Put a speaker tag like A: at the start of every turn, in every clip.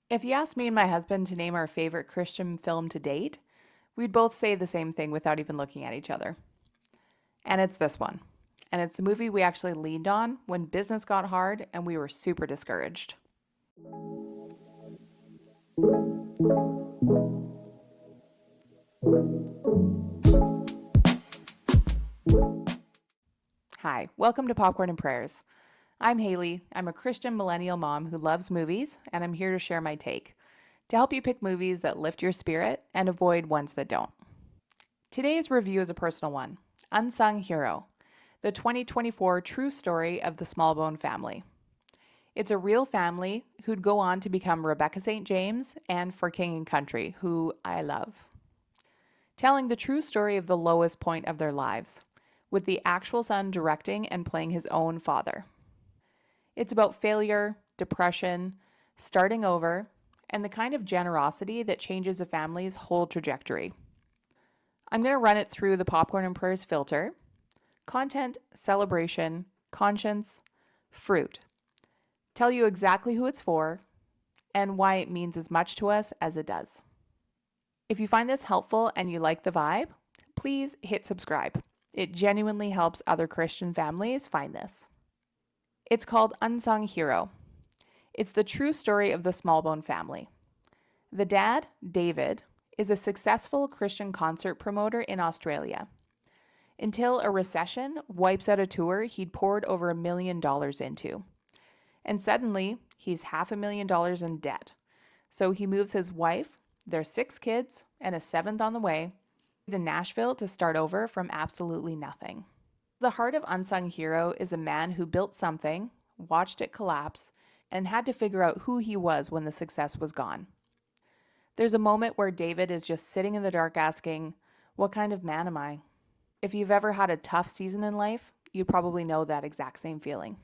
A: If you asked me and my husband to name our favorite Christian film to date, we'd both say the same thing without even looking at each other. And it's this one. And it's the movie we actually leaned on when business got hard and we were super discouraged. Hi, welcome to Popcorn and Prayers. I'm Haley. I'm a Christian millennial mom who loves movies, and I'm here to share my take to help you pick movies that lift your spirit and avoid ones that don't. Today's review is a personal one, Unsung Hero, the 2024 true story of the Smallbone family. It's a real family who'd go on to become Rebecca St. James and For King and Country, who I love. Telling the true story of the lowest point of their lives, with the actual son directing and playing his own father. It's about failure, depression, starting over, and the kind of generosity that changes a family's whole trajectory. I'm going to run it through the Popcorn and Prayers filter: content, celebration, conscience, fruit. Tell you exactly who it's for and why it means as much to us as it does. If you find this helpful and you like the vibe, please hit subscribe. It genuinely helps other Christian families find this. It's called Unsung Hero. It's the true story of the Smallbone family. The dad, David, is a successful Christian concert promoter in Australia, until a recession wipes out a tour he'd poured over $1 million into. And suddenly, he's $500,000 in debt. So he moves his wife, their 6 kids, and a 7th on the way, to Nashville to start over from absolutely nothing. The heart of Unsung Hero is a man who built something, watched it collapse, and had to figure out who he was when the success was gone. There's a moment where David is just sitting in the dark asking, "What kind of man am I?" If you've ever had a tough season in life, you probably know that exact same feeling.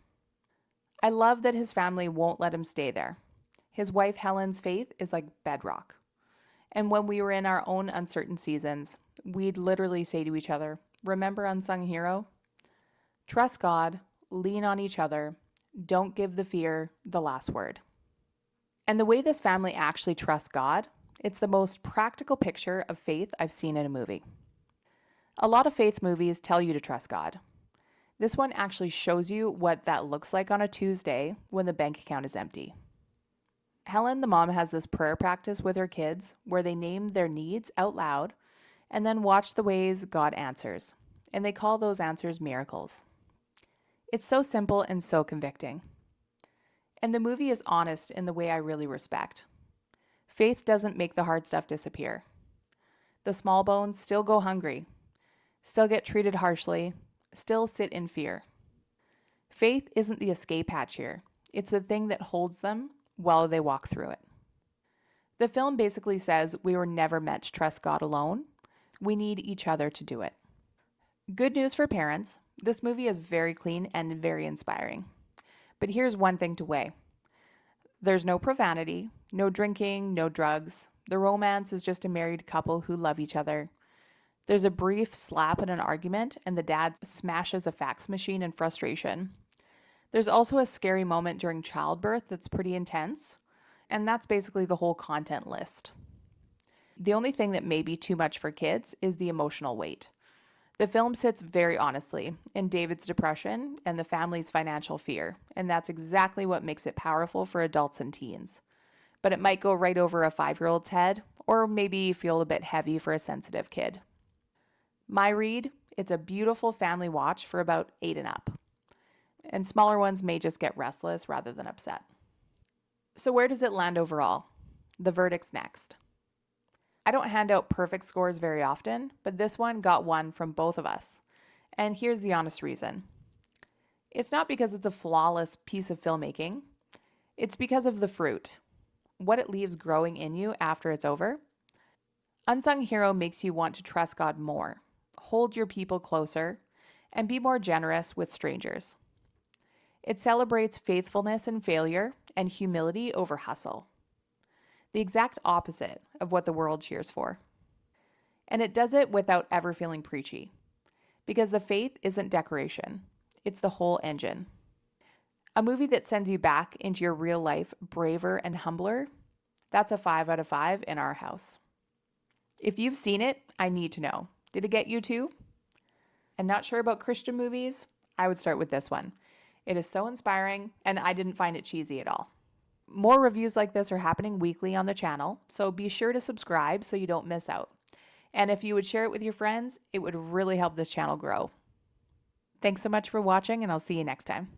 A: I love that his family won't let him stay there. His wife Helen's faith is like bedrock. And when we were in our own uncertain seasons, we'd literally say to each other, "Remember Unsung Hero? Trust God, lean on each other, don't give the fear the last word." And the way this family actually trusts God, it's the most practical picture of faith I've seen in a movie. A lot of faith movies tell you to trust God. This one actually shows you what that looks like on a Tuesday when the bank account is empty. Helen, the mom, has this prayer practice with her kids where they name their needs out loud and then watch the ways God answers. And they call those answers miracles. It's so simple and so convicting. And the movie is honest in the way I really respect. Faith doesn't make the hard stuff disappear. The Smallbones still go hungry, still get treated harshly, still sit in fear. Faith isn't the escape hatch here. It's the thing that holds them while they walk through it. The film basically says we were never meant to trust God alone. We need each other to do it. Good news for parents. This movie is very clean and very inspiring. But here's one thing to weigh. There's no profanity, no drinking, no drugs. The romance is just a married couple who love each other. There's a brief slap in an argument, and the dad smashes a fax machine in frustration. There's also a scary moment during childbirth that's pretty intense, and that's basically the whole content list. The only thing that may be too much for kids is the emotional weight. The film sits very honestly in David's depression and the family's financial fear, and that's exactly what makes it powerful for adults and teens. But it might go right over a 5-year-old's head, or maybe feel a bit heavy for a sensitive kid. My read, it's a beautiful family watch for about 8 and up. And smaller ones may just get restless rather than upset. So where does it land overall? The verdict's next. I don't hand out perfect scores very often, but this one got one from both of us. And here's the honest reason. It's not because it's a flawless piece of filmmaking. It's because of the fruit, what it leaves growing in you after it's over. Unsung Hero makes you want to trust God more, hold your people closer, and be more generous with strangers. It celebrates faithfulness in failure and humility over hustle. The exact opposite of what the world cheers for. And it does it without ever feeling preachy, because the faith isn't decoration, it's the whole engine. A movie that sends you back into your real life braver and humbler, That's a 5 out of 5 in our house. If you've seen it, I need to know. Did it get you too? And not sure about Christian movies? I would start with this one. It is so inspiring, and I didn't find it cheesy at all. More reviews like this are happening weekly on the channel, so be sure to subscribe so you don't miss out. And if you would share it with your friends, it would really help this channel grow. Thanks so much for watching, and I'll see you next time.